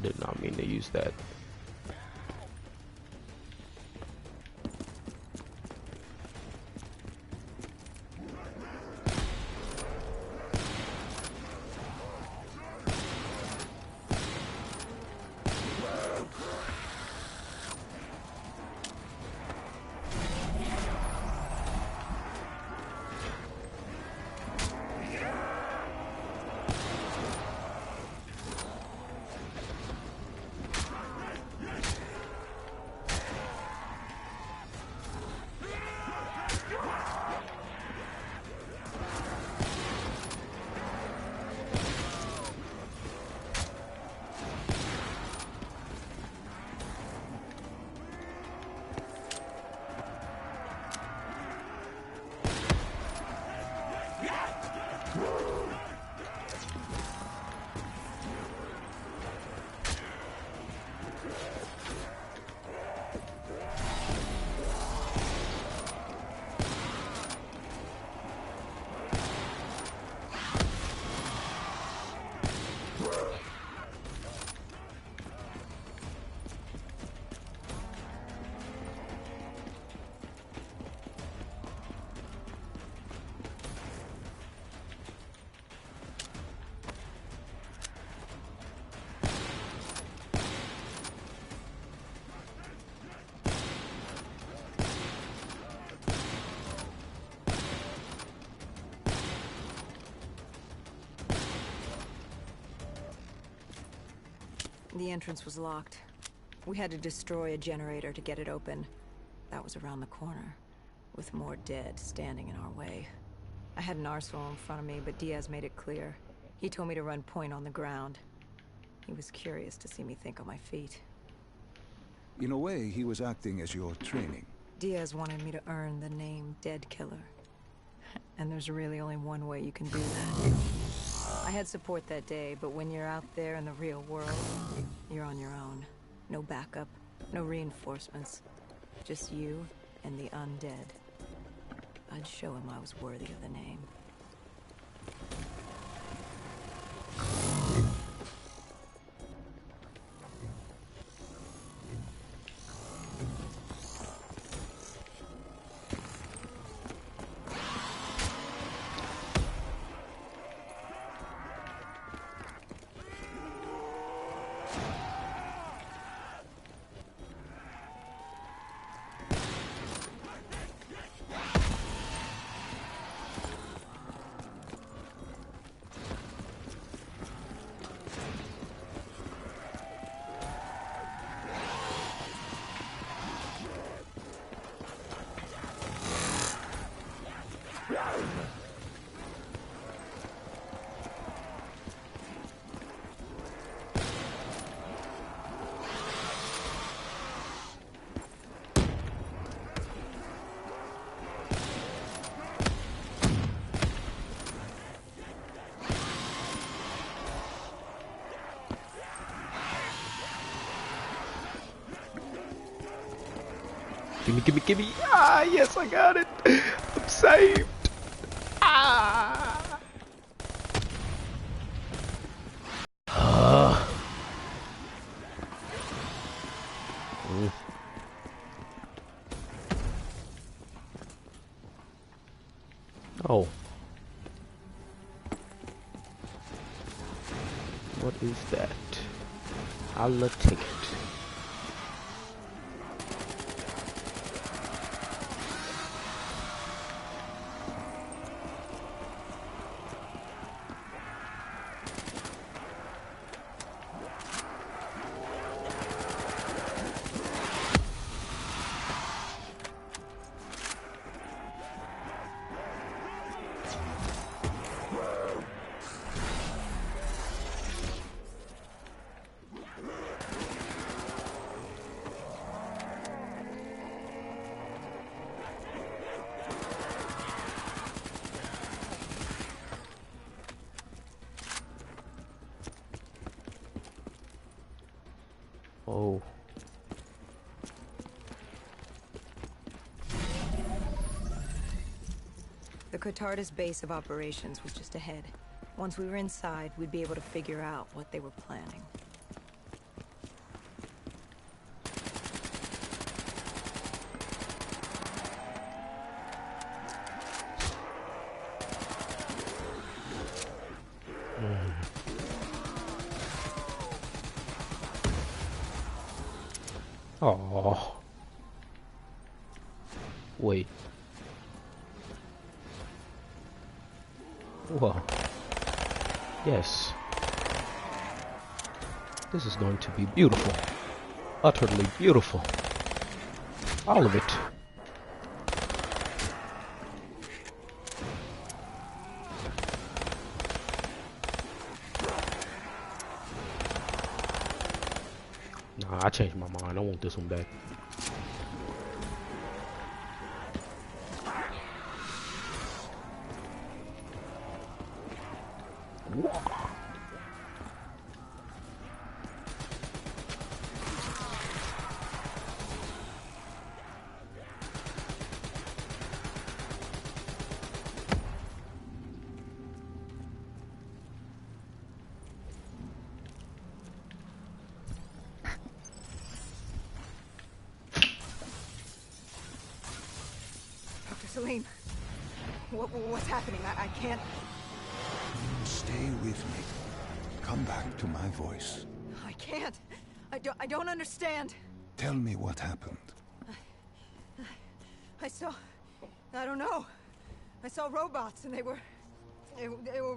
did not mean to use that. The entrance was locked. We had to destroy a generator to get it open. That was around the corner, with more dead standing in our way. I had an arsehole in front of me, but Diaz made it clear. He told me to run point on the ground. He was curious to see me think on my feet. In a way, he was acting as your training. Diaz wanted me to earn the name Dead Killer. And there's really only one way you can do that. I had support that day, but when you're out there in the real world, you're on your own. No backup, no reinforcements. Just you and the undead. I'd show him I was worthy of the name. Gimme, gimme, gimme! Ah, yes, I got it! I'm saved! Ah! Oh. What is that? I'll take it. Oh. The Cotardis base of operations was just ahead. Once we were inside, we'd be able to figure out what they were planning. Oh. Wait. Well. Yes. This is going to be beautiful. Utterly beautiful. All of it. Nah, I changed my mind. I want this one back. Salim, what's happening? I can't... Stay with me. Come back to my voice. I can't. I don't understand. Tell me what happened. I saw... I don't know. I saw robots and they were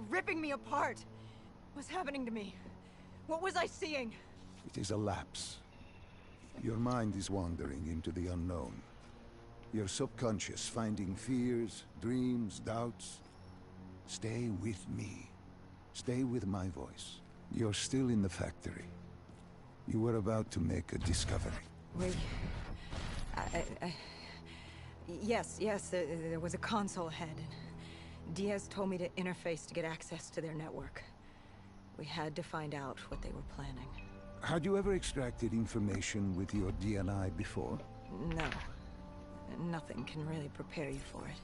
ripping me apart. What's happening to me? What was I seeing? It is a lapse. Your mind is wandering into the unknown. Your subconscious finding fears, dreams, doubts. Stay with me. Stay with my voice. You're still in the factory. You were about to make a discovery. Wait. Yes, there was a console head. And Diaz told me to interface to get access to their network. We had to find out what they were planning. Had you ever extracted information with your DNI before? No. Nothing can really prepare you for it.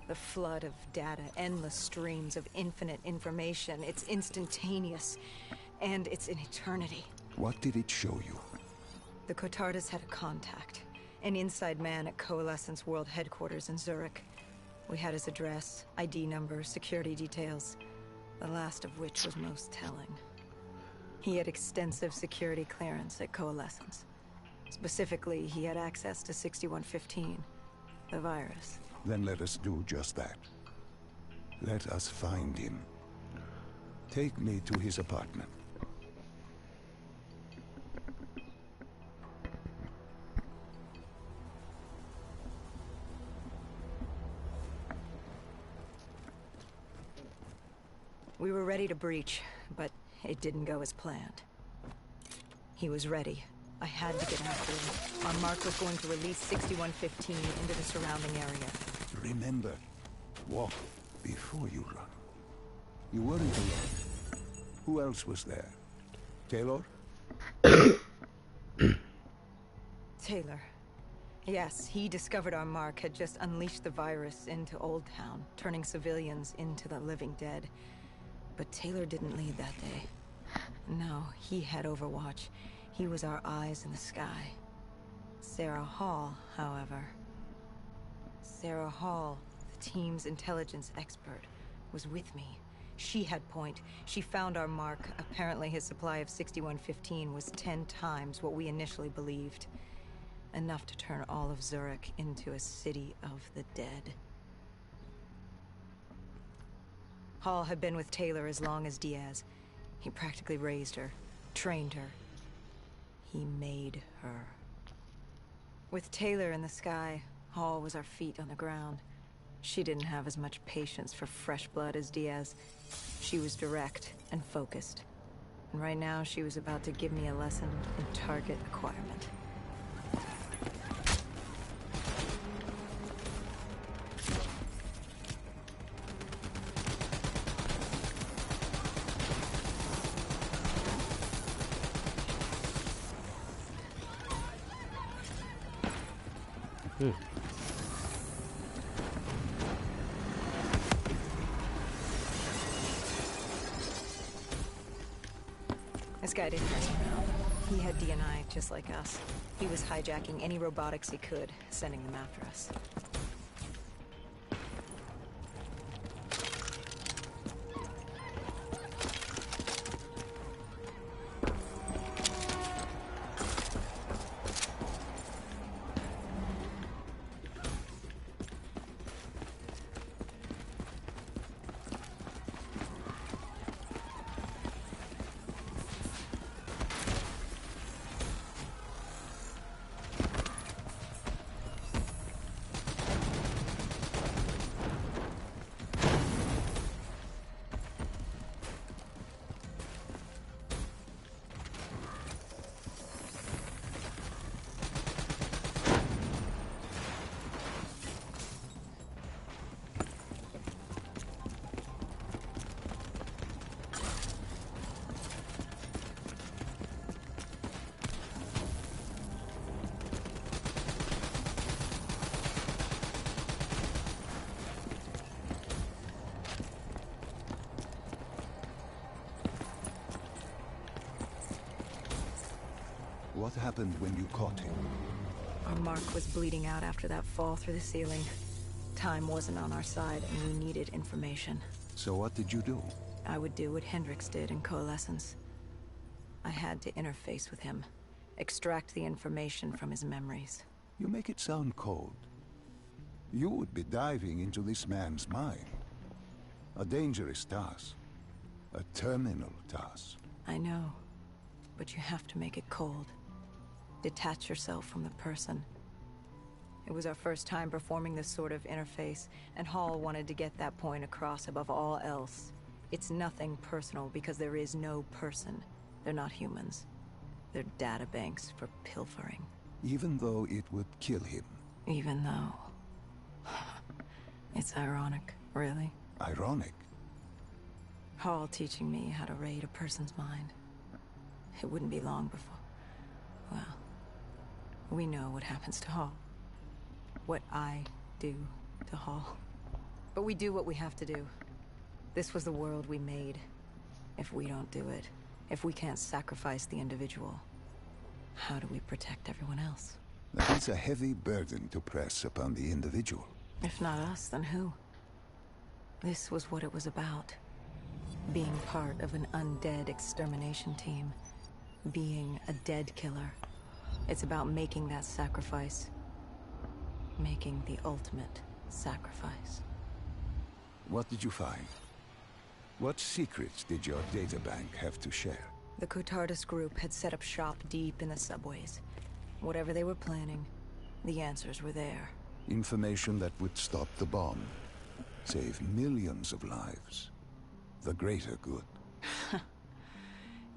The flood of data, endless streams of infinite information. It's instantaneous. And it's an eternity. What did it show you? The Cotardas had a contact. An inside man at Coalescence World Headquarters in Zurich. We had his address, ID number, security details. The last of which was most telling. He had extensive security clearance at Coalescence. Specifically, he had access to 6115, the virus. Then let us do just that. Let us find him. Take me to his apartment. We were ready to breach, but it didn't go as planned. He was ready. I had to get after him. Our mark was going to release 6115 into the surrounding area. Remember, walk before you run. You weren't alone. Who else was there? Taylor? Taylor. Yes, he discovered our mark had just unleashed the virus into Old Town, turning civilians into the living dead. But Taylor didn't lead that day. No, he had Overwatch. He was our eyes in the sky. Sarah Hall, however... Sarah Hall, the team's intelligence expert, was with me. She had point. She found our mark. Apparently his supply of 6115 was 10 times what we initially believed. Enough to turn all of Zurich into a city of the dead. Hall had been with Taylor as long as Diaz. He practically raised her, trained her. He made her. With Taylor in the sky, Hall was our feet on the ground. She didn't have as much patience for fresh blood as Diaz. She was direct and focused. And right now, she was about to give me a lesson in target acquirement. This guy didn't mess around. He had DNI just like us. He was hijacking any robotics he could, sending them after us. What happened when you caught him? Our mark was bleeding out after that fall through the ceiling. Time wasn't on our side, and we needed information. So what did you do? I would do what Hendrix did in Coalescence. I had to interface with him, extract the information from his memories. You make it sound cold. You would be diving into this man's mind. A dangerous task. A terminal task. I know, but you have to make it cold. Detach yourself from the person. It was our first time performing this sort of interface, and Hall wanted to get that point across above all else. It's nothing personal because there is no person. They're not humans. They're data banks for pilfering. Even though it would kill him. Even though... It's ironic, really. Ironic? Hall teaching me how to raid a person's mind. It wouldn't be long before... Well, we know what happens to Hall. What I do to Hall. But we do what we have to do. This was the world we made. If we don't do it, if we can't sacrifice the individual, how do we protect everyone else? That is a heavy burden to press upon the individual. If not us, then who? This was what it was about. Being part of an undead extermination team. Being a dead killer. It's about making that sacrifice. Making the ultimate sacrifice. What did you find? What secrets did your databank have to share? The Cotardus group had set up shop deep in the subways. Whatever they were planning, the answers were there. Information that would stop the bomb. Save millions of lives. The greater good.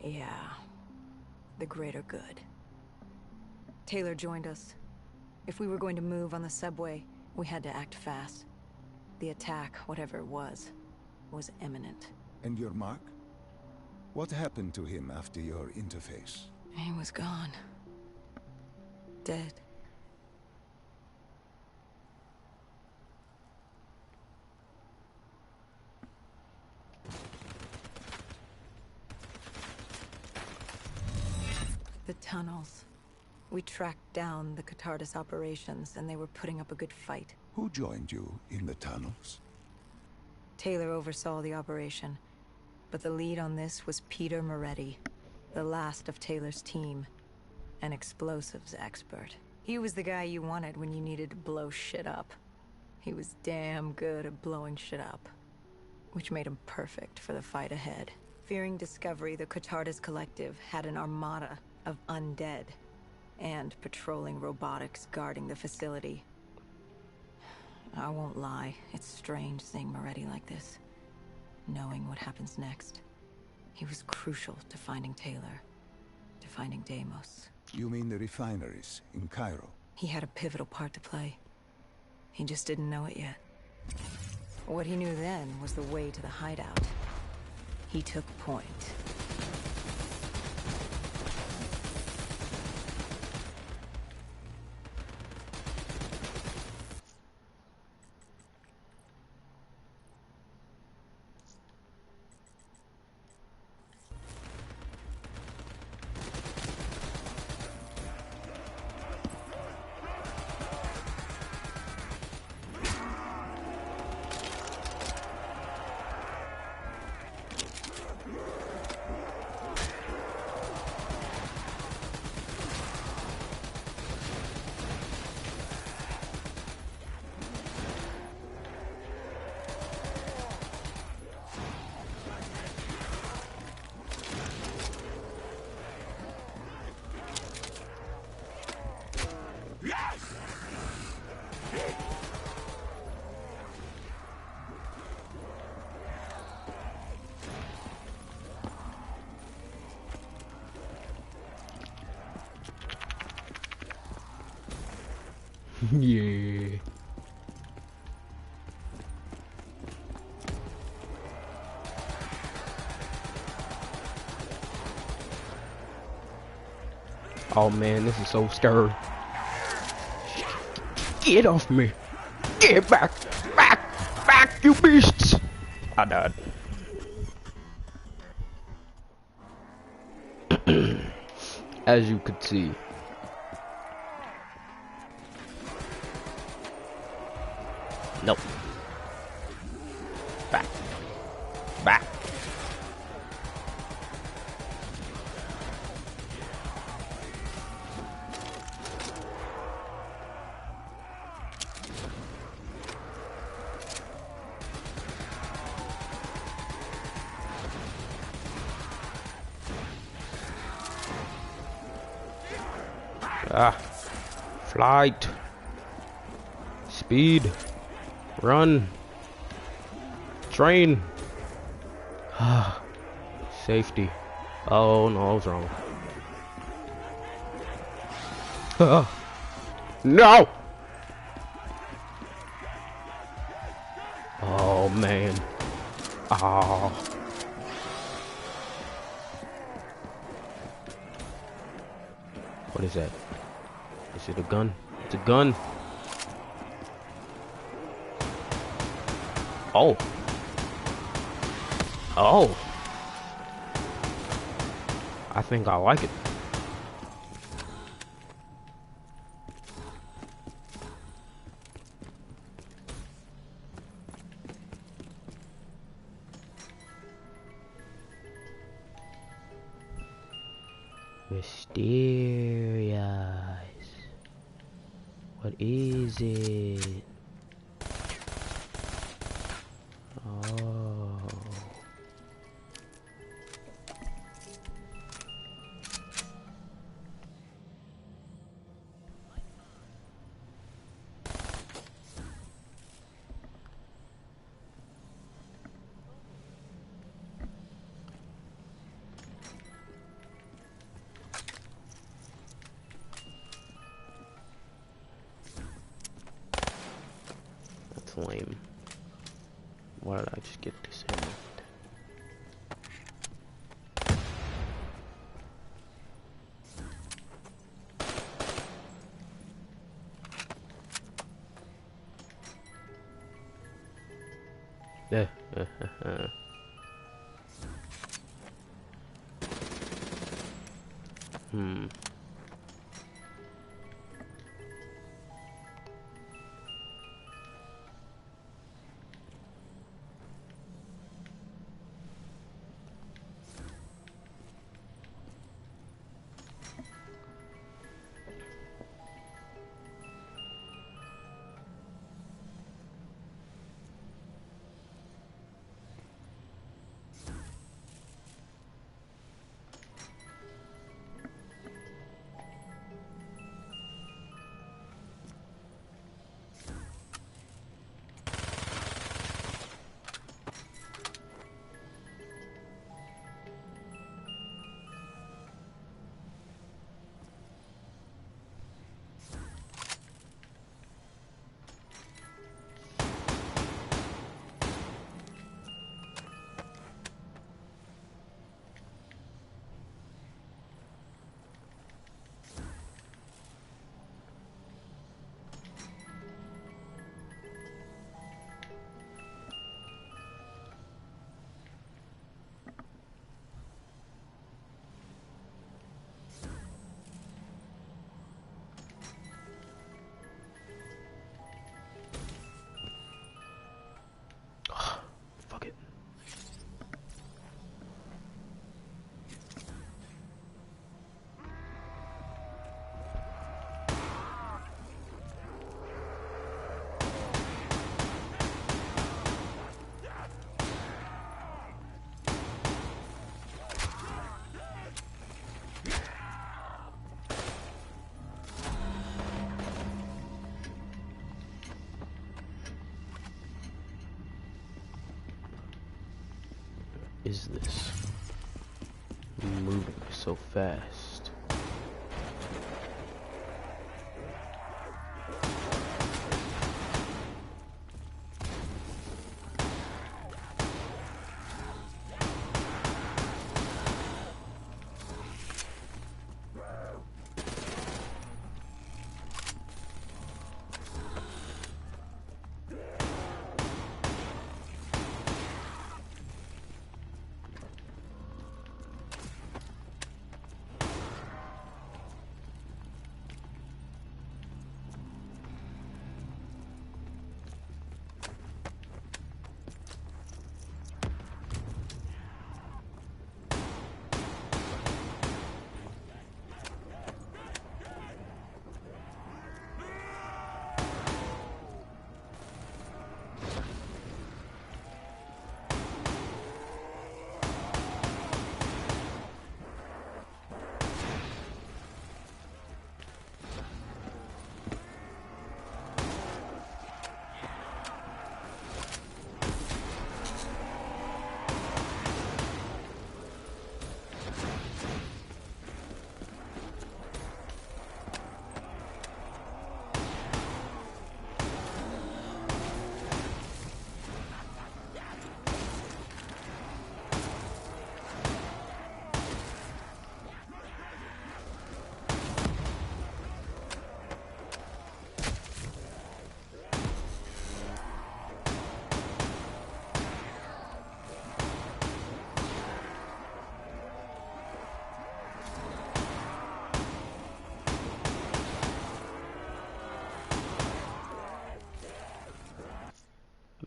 Yeah. The greater good. Taylor joined us. If we were going to move on the subway, we had to act fast. The attack, whatever it was imminent. And your mark? What happened to him after your interface? He was gone. Dead. The tunnels. We tracked down the Cotardus operations, and they were putting up a good fight. Who joined you in the tunnels? Taylor oversaw the operation, but the lead on this was Peter Moretti, the last of Taylor's team, an explosives expert. He was the guy you wanted when you needed to blow shit up. He was damn good at blowing shit up, which made him perfect for the fight ahead. Fearing discovery, the Cotardus Collective had an armada of undead and patrolling robotics guarding the facility. I won't lie, it's strange seeing Moretti like this. Knowing what happens next. He was crucial to finding Taylor, to finding Deimos. You mean the refineries in Cairo? He had a pivotal part to play. He just didn't know it yet. What he knew then was the way to the hideout. He took point. Yeah. Oh man, this is so scary. Get off me! Get back! Back, you beasts! I died. As you could see, Nope. Back. Back. Ah. Flight. Speed. Run. Train. Safety. Oh no, I was wrong. No! Oh man. Oh. What is that? Is it a gun? It's a gun. Oh. Oh. I think I like it. Mysterious. What is it? Oh. That's lame. Why did I just get this in? Hmm. Fuck it. Is this moving so fast?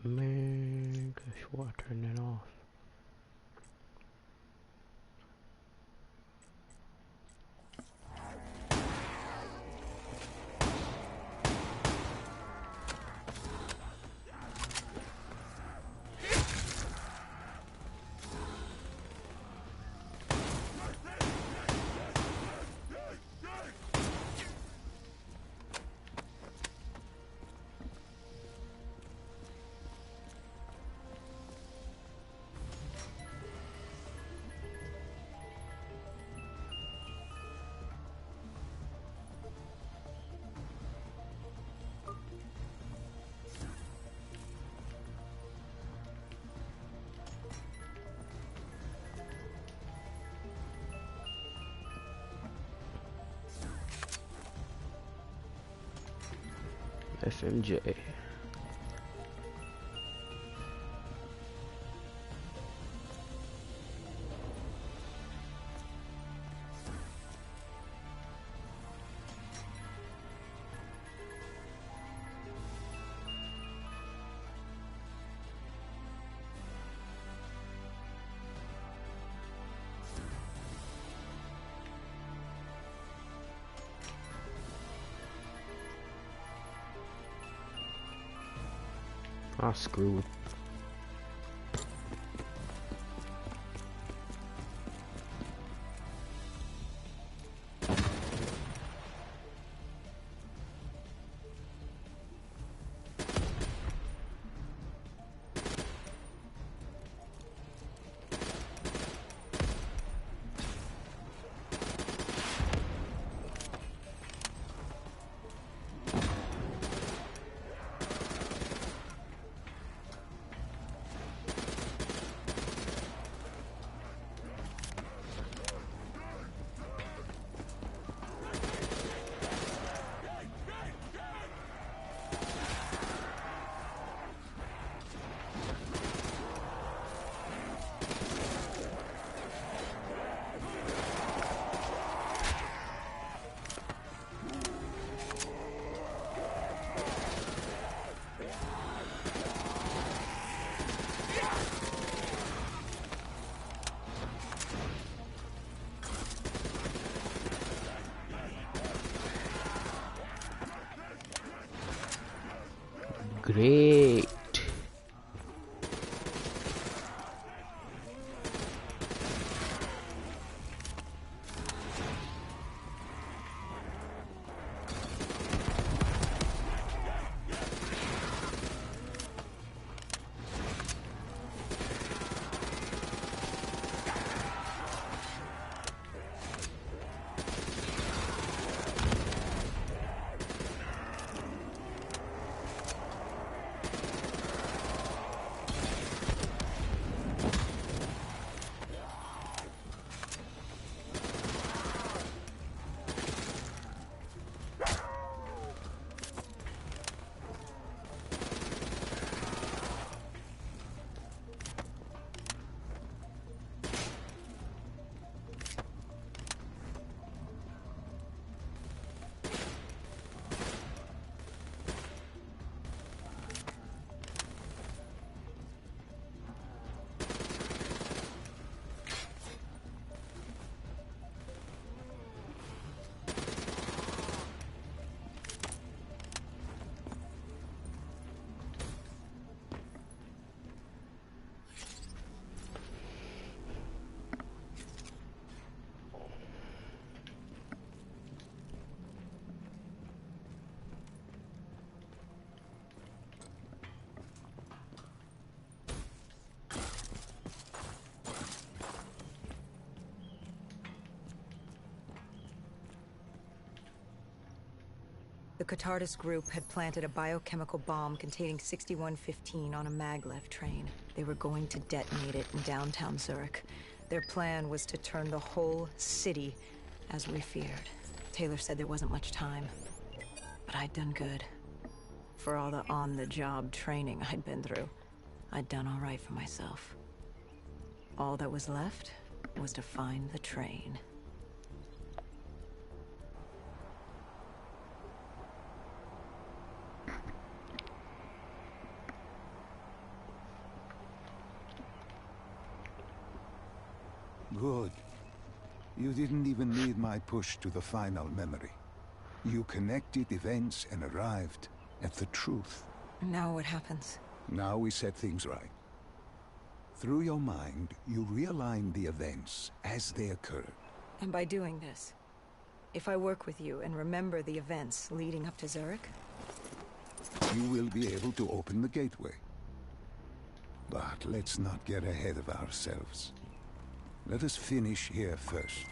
Man, before I turn that off. FMJ. Ah, screw it. Great. The Catardus group had planted a biochemical bomb containing 6115 on a maglev train. They were going to detonate it in downtown Zurich. Their plan was to turn the whole city as we feared. Taylor said there wasn't much time, but I'd done good. For all the on-the-job training I'd been through, I'd done all right for myself. All that was left was to find the train. Good. You didn't even need my push to the final memory. You connected events and arrived at the truth. Now what happens? Now we set things right. Through your mind, you realign the events as they occurred. And by doing this, if I work with you and remember the events leading up to Zurich, you will be able to open the gateway. But let's not get ahead of ourselves. Let us finish here first.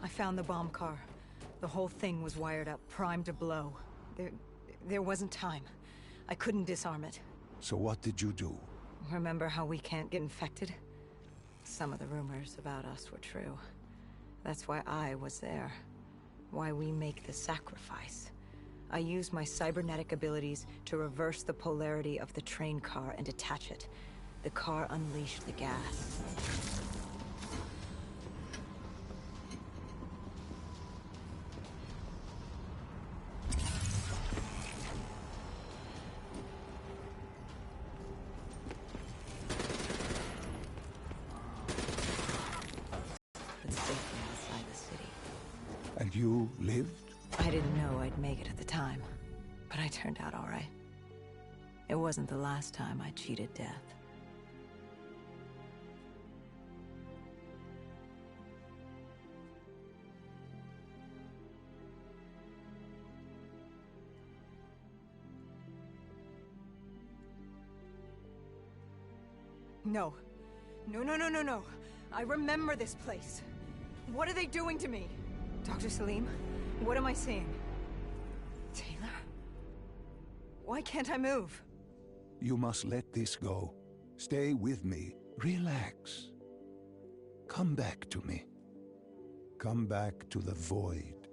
I found the bomb car. The whole thing was wired up, primed to blow. There wasn't time. I couldn't disarm it. So what did you do? Remember how we can't get infected? Some of the rumors about us were true. That's why I was there. Why we make the sacrifice. I used my cybernetic abilities to reverse the polarity of the train car and detach it. The car unleashed the gas. You lived? I didn't know I'd make it at the time, but I turned out all right. It wasn't the last time I cheated death. No. No, no, no, no, no. I remember this place. What are they doing to me? Dr. Salim, what am I seeing? Taylor? Why can't I move? You must let this go. Stay with me. Relax. Come back to me. Come back to the void.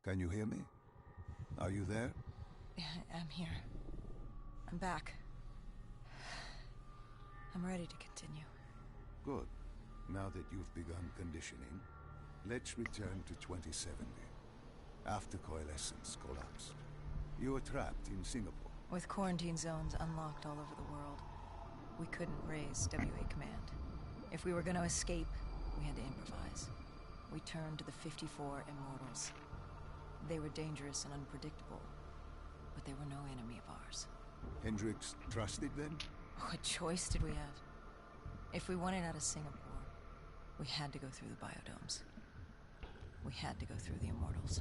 Can you hear me? Are you there? Yeah, I'm here. I'm back. I'm ready to continue. Good. Now that you've begun conditioning, let's return to 2070. After Coalescence collapsed, you were trapped in Singapore. With quarantine zones unlocked all over the world, we couldn't raise WA command. If we were going to escape, we had to improvise. We turned to the 54 Immortals. They were dangerous and unpredictable, but they were no enemy of ours. Hendricks trusted them? What choice did we have? If we wanted out of Singapore, we had to go through the biodomes. We had to go through the Immortals.